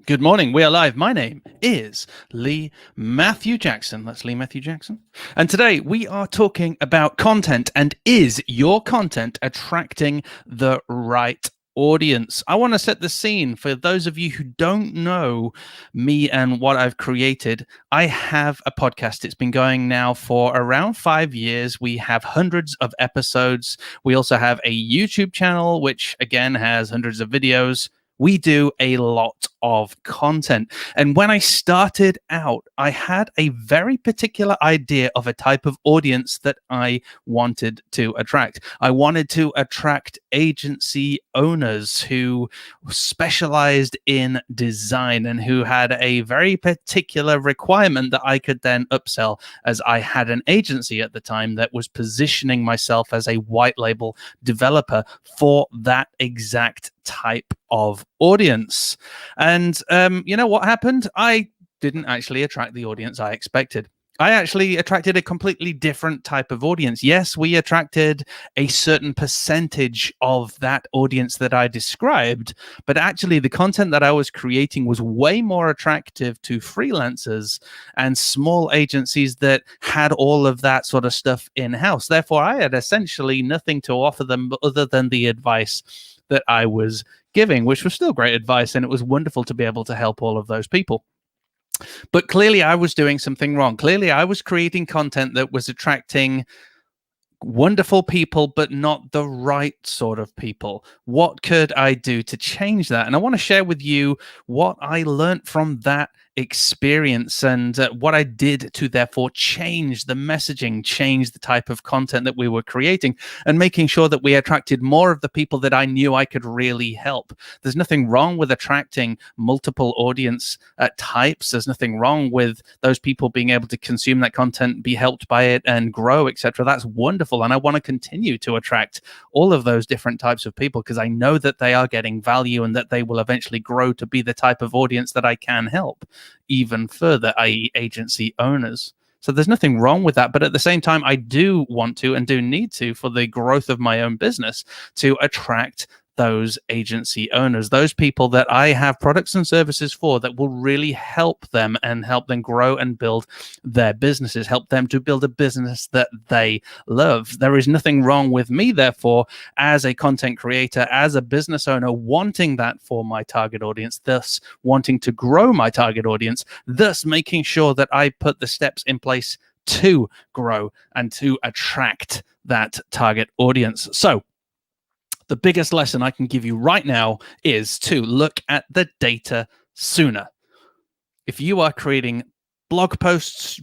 Good morning. We are live. My name is Lee Matthew Jackson. That's Lee Matthew Jackson. And today we are talking about content and is your content attracting the right audience? I want to set the scene for those of you who don't know me and what I've created. I have a podcast. It's been going now for around 5 years. We have hundreds of episodes. We also have a YouTube channel, which again has hundreds of videos. We do a lot of content. And when I started out, I had a very particular idea of a type of audience that I wanted to attract. I wanted to attract agency owners who specialized in design and who had a very particular requirement that I could then upsell, as I had an agency at the time that was positioning myself as a white label developer for that exact type of audience. And you know what happened? I didn't actually attract the audience I expected. I actually attracted a completely different type of audience. Yes, we attracted a certain percentage of that audience that I described, but actually the content that I was creating was way more attractive to freelancers and small agencies that had all of that sort of stuff in-house. Therefore, I had essentially nothing to offer them other than the advice that I was giving, which was still great advice, and it was wonderful to be able to help all of those people. But clearly I was doing something wrong. Clearly I was creating content that was attracting wonderful people, but not the right sort of people. What could I do to change that? And I want to share with you what I learned from that experience and what I did to therefore change the messaging, change the type of content that we were creating, and making sure that we attracted more of the people that I knew I could really help. There's nothing wrong with attracting multiple audience types. There's nothing wrong with those people being able to consume that content, be helped by it, and grow, etc. That's wonderful. And I want to continue to attract all of those different types of people because I know that they are getting value and that they will eventually grow to be the type of audience that I can help even further, i.e. agency owners. So there's nothing wrong with that. But at the same time, I do want to and do need to, for the growth of my own business, to attract those agency owners, those people that I have products and services for that will really help them and help them grow and build their businesses, help them to build a business that they love. There is nothing wrong with me, therefore, as a content creator, as a business owner, wanting that for my target audience, thus wanting to grow my target audience, thus making sure that I put the steps in place to grow and to attract that target audience. So, the biggest lesson I can give you right now is to look at the data sooner. If you are creating blog posts,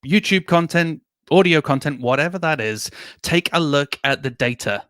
YouTube content, audio content, whatever that is, take a look at the data.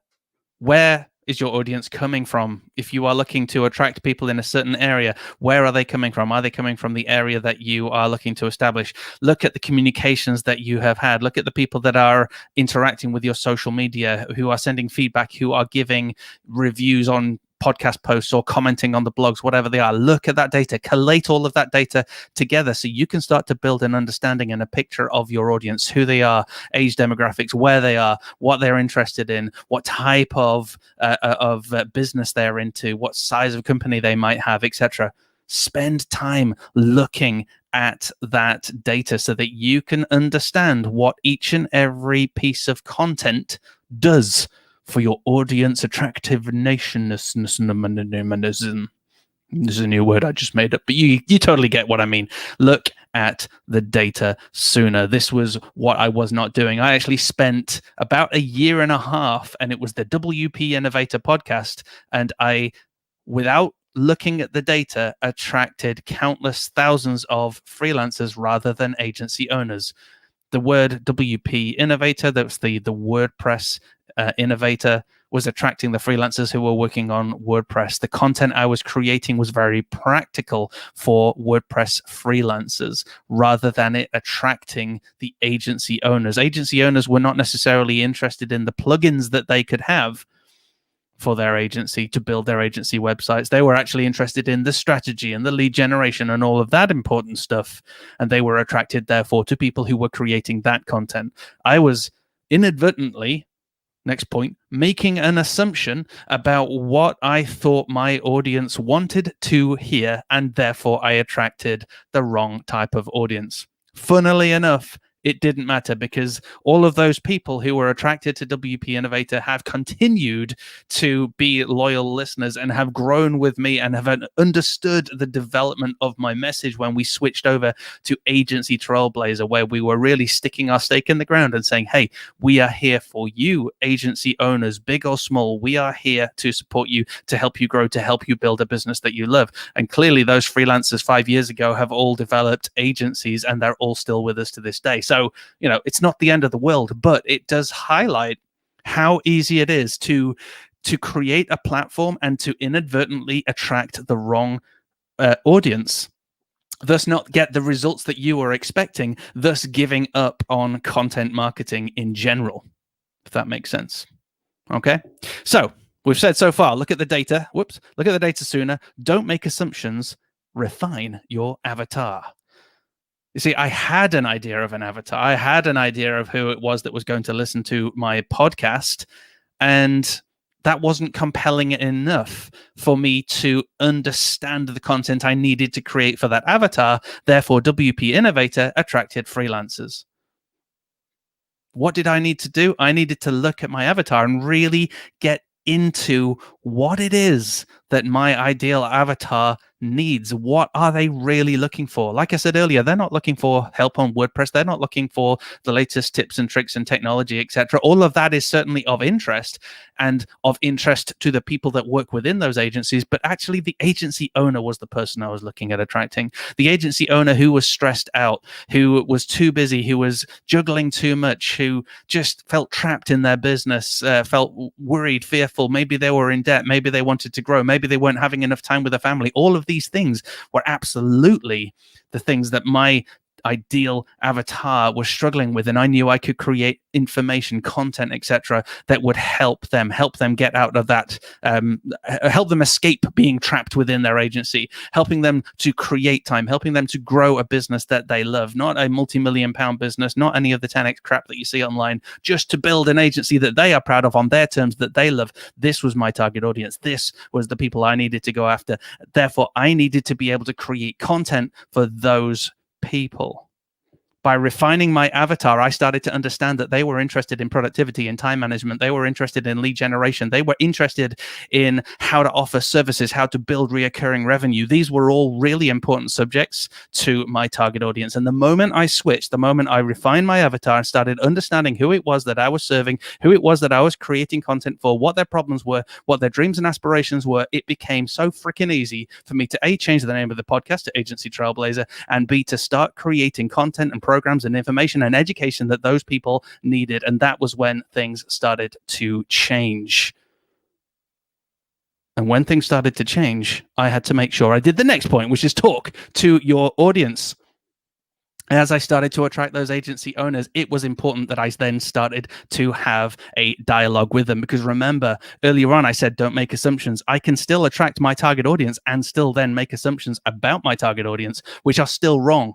Where is your audience coming from? If you are looking to attract people in a certain area, where are they coming from? Are they coming from the area that you are looking to establish? Look at the communications that you have had. Look at the people that are interacting with your social media, who are sending feedback, who are giving reviews on podcast posts or commenting on the blogs, whatever they are. Look at that data, collate all of that data together so you can start to build an understanding and a picture of your audience, who they are, age demographics, where they are, what they're interested in, what type of business they're into, what size of company they might have, etc. Spend time looking at that data so that you can understand what each and every piece of content does for your audience attractiveness. This is a new word I just made up, but you totally get what I mean. Look at the data sooner. This was what I was not doing. I actually spent about a year and a half, and it was the WP Innovator podcast, and I, without looking at the data, attracted countless thousands of freelancers rather than agency owners. The word WP Innovator, that's the WordPress innovator, was attracting the freelancers who were working on WordPress. The content I was creating was very practical for WordPress freelancers rather than it attracting the agency owners. Agency owners were not necessarily interested in the plugins that they could have for their agency to build their agency websites. They were actually interested in the strategy and the lead generation and all of that important stuff. And they were attracted, therefore, to people who were creating that content. I was inadvertently Next point, making an assumption about what I thought my audience wanted to hear, and therefore I attracted the wrong type of audience. Funnily enough, it didn't matter, because all of those people who were attracted to WP Innovator have continued to be loyal listeners and have grown with me and have understood the development of my message when we switched over to Agency Trailblazer, where we were really sticking our stake in the ground and saying, hey, we are here for you, agency owners, big or small. We are here to support you, to help you grow, to help you build a business that you love. And clearly those freelancers 5 years ago have all developed agencies, and they're all still with us to this day. So, it's not the end of the world, but it does highlight how easy it is to create a platform and to inadvertently attract the wrong audience, thus not get the results that you were expecting, thus giving up on content marketing in general, if that makes sense. Okay, so we've said so far, look at the data. Look at the data sooner. Don't make assumptions. Refine your avatar. You see, I had an idea of an avatar. I had an idea of who it was that was going to listen to my podcast, and that wasn't compelling enough for me to understand the content I needed to create for that avatar. Therefore, WP Innovator attracted freelancers. What did I need to do? I needed to look at my avatar and really get into what it is that my ideal avatar needs. What are they really looking for? Like I said earlier, they're not looking for help on WordPress. They're not looking for the latest tips and tricks and technology, etc. All of that is certainly of interest, and of interest to the people that work within those agencies. But actually, the agency owner was the person I was looking at attracting. The agency owner who was stressed out, who was too busy, who was juggling too much, who just felt trapped in their business, felt worried, fearful. Maybe they were in debt. Maybe they wanted to grow. Maybe they weren't having enough time with their family. All of these things were absolutely the things that my ideal avatar was struggling with, and I knew I could create information, content, etc., that would help them get out of that, help them escape being trapped within their agency, helping them to create time, helping them to grow a business that they love, not a multi-million-pound business, not any of the 10x crap that you see online, just to build an agency that they are proud of on their terms, that they love. This was my target audience. This was the people I needed to go after. Therefore, I needed to be able to create content for those people. By refining my avatar, I started to understand that they were interested in productivity and time management. They were interested in lead generation. They were interested in how to offer services, how to build reoccurring revenue. These were all really important subjects to my target audience. And the moment I switched, the moment I refined my avatar and started understanding who it was that I was serving, who it was that I was creating content for, what their problems were, what their dreams and aspirations were, it became so freaking easy for me to A, change the name of the podcast to Agency Trailblazer, and B, to start creating content and programs and information and education that those people needed. And that was when things started to change. And when things started to change, I had to make sure I did the next point, which is talk to your audience. As I started to attract those agency owners, it was important that I then started to have a dialogue with them. Because remember, earlier on, I said, don't make assumptions. I can still attract my target audience and still then make assumptions about my target audience, which are still wrong.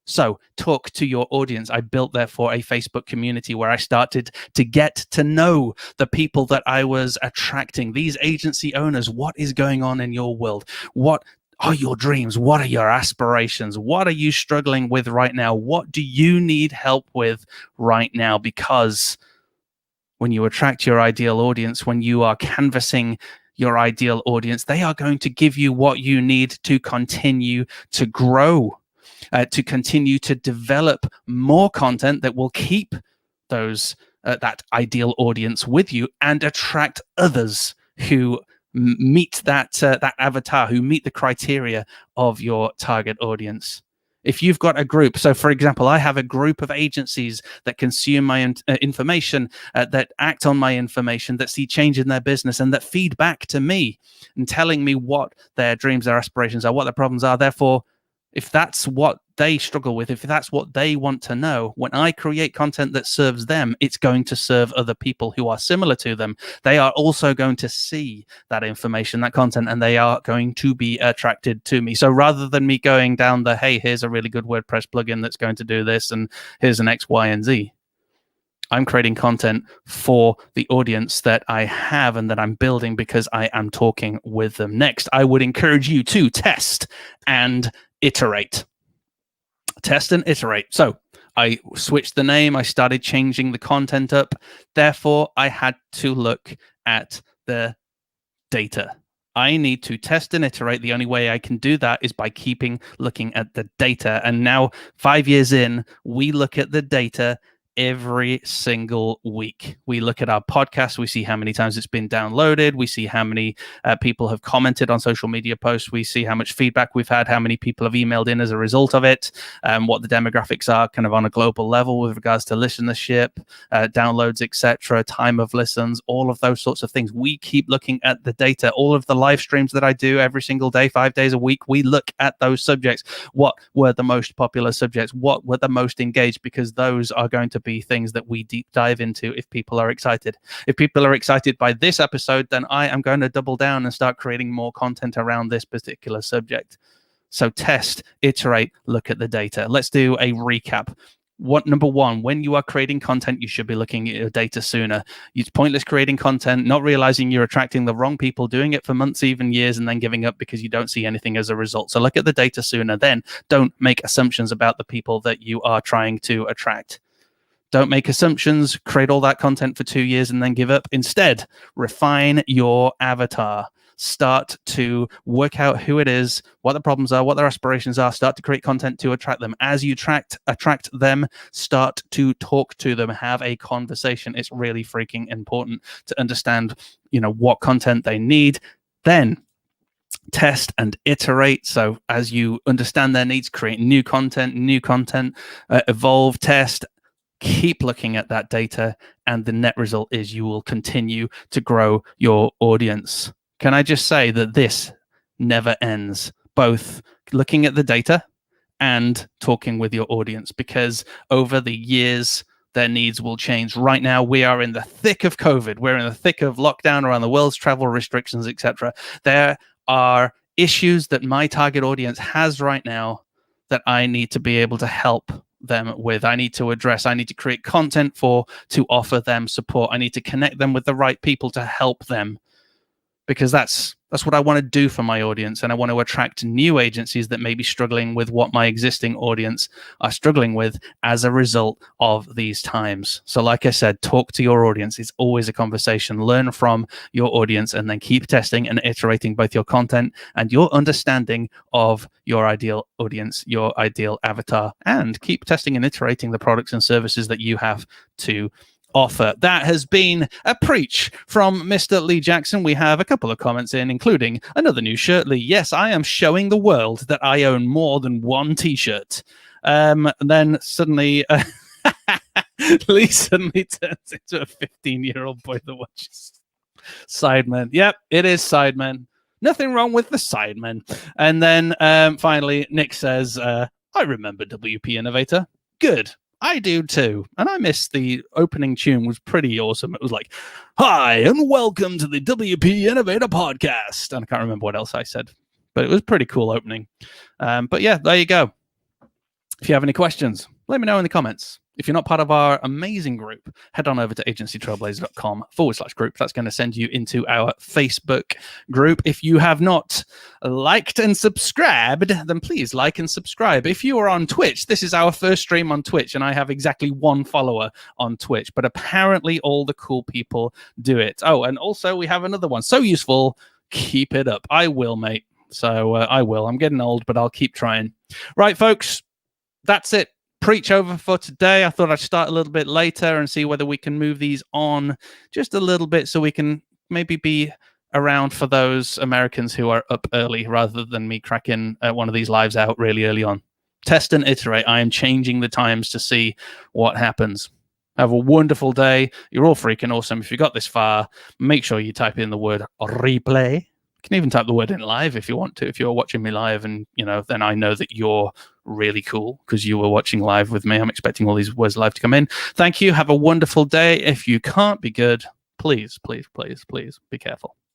So talk to your audience. I built, therefore, a Facebook community where I started to get to know the people that I was attracting, these agency owners. What is going on in your world? What are your dreams? What are your aspirations? What are you struggling with right now? What do you need help with right now? Because when you attract your ideal audience, when you are canvassing your ideal audience, they are going to give you what you need to continue to grow. To continue to develop more content that will keep those that ideal audience with you and attract others who meet that avatar, who meet the criteria of your target audience. If you've got a group, so for example, I have a group of agencies that consume my information, that act on my information, that see change in their business, and that feed back to me and telling me what their dreams, their aspirations are, what their problems are. Therefore, if that's what they struggle with, if that's what they want to know, when I create content that serves them, it's going to serve other people who are similar to them. They are also going to see that information, that content, and they are going to be attracted to me. So rather than me going down the, hey, here's a really good WordPress plugin that's going to do this, and here's an X, Y, and Z, I'm creating content for the audience that I have and that I'm building because I am talking with them. Next, I would encourage you to test and iterate. Test and iterate. So I switched the name. I started changing the content up. Therefore, I had to look at the data. I need to test and iterate. The only way I can do that is by keeping looking at the data. And now, 5 years in, we look at the data every single week. We look at our podcast. We see how many times it's been downloaded. We see how many people have commented on social media posts. We see how much feedback we've had, how many people have emailed in as a result of it, what the demographics are kind of on a global level with regards to listenership, downloads, etc., time of listens, all of those sorts of things. We keep looking at the data. All of the live streams that I do every single day, 5 days a week, we look at those subjects. What were the most popular subjects? What were the most engaged? Because those are going to be things that we deep dive into if people are excited. If people are excited by this episode, then I am going to double down and start creating more content around this particular subject. So test, iterate, look at the data. Let's do a recap. Number one, when you are creating content, you should be looking at your data sooner. It's pointless creating content, not realizing you're attracting the wrong people, doing it for months, even years, and then giving up because you don't see anything as a result. So look at the data sooner. Then don't make assumptions about the people that you are trying to attract. Don't make assumptions, create all that content for 2 years and then give up. Instead, refine your avatar. Start to work out who it is, what the problems are, what their aspirations are. Start to create content to attract them. As you attract them, start to talk to them, have a conversation. It's really freaking important to understand, what content they need. Then test and iterate. So as you understand their needs, create new content, evolve, test, keep looking at that data, and the net result is you will continue to grow your audience. Can I just say that this never ends, both looking at the data and talking with your audience, because over the years, their needs will change. Right now, we are in the thick of COVID. We're in the thick of lockdown around the world's travel restrictions, etc. There are issues that my target audience has right now that I need to be able to help them with. I need to address. I need to create content to offer them support. I need to connect them with the right people to help them, because that's what I want to do for my audience. And I want to attract new agencies that may be struggling with what my existing audience are struggling with as a result of these times. So like I said, talk to your audience. It's always a conversation. Learn from your audience and then keep testing and iterating both your content and your understanding of your ideal audience, your ideal avatar, and keep testing and iterating the products and services that you have to offer. That has been a preach from Mr. Lee Jackson. We have a couple of comments in, including another new shirt. Lee, yes, I am showing the world that I own more than one t-shirt. And then suddenly Lee suddenly turns into a 15-year-old boy that watches Sidemen. Yep, it is Sidemen. Nothing wrong with the Sidemen. And then finally, Nick says, I remember WP Innovator. Good. I do too. And I missed the opening tune, was pretty awesome. It was like, hi, and welcome to the WP Innovator podcast. And I can't remember what else I said, but it was a pretty cool opening. But yeah, there you go. If you have any questions, let me know in the comments. If you're not part of our amazing group, head on over to agencytrailblazer.com/group. That's going to send you into our Facebook group. If you have not liked and subscribed, then please like and subscribe. If you are on Twitch, this is our first stream on Twitch, and I have exactly 1 follower on Twitch, but apparently all the cool people do it. Oh, and also we have another one. So useful. Keep it up. I will, mate. So I will. I'm getting old, but I'll keep trying. Right, folks, that's it. Preach over for today. I thought I'd start a little bit later and see whether we can move these on just a little bit so we can maybe be around for those Americans who are up early rather than me cracking one of these lives out really early on. Test and iterate. I am changing the times to see what happens. Have a wonderful day. You're all freaking awesome. If you got this far, make sure you type in the word replay. You can even type the word in live if you want to. If you're watching me live, and then I know that you're really cool because you were watching live with me. I'm expecting all these words live to come in. Thank you. Have a wonderful day. If you can't be good, please, please, please, please be careful.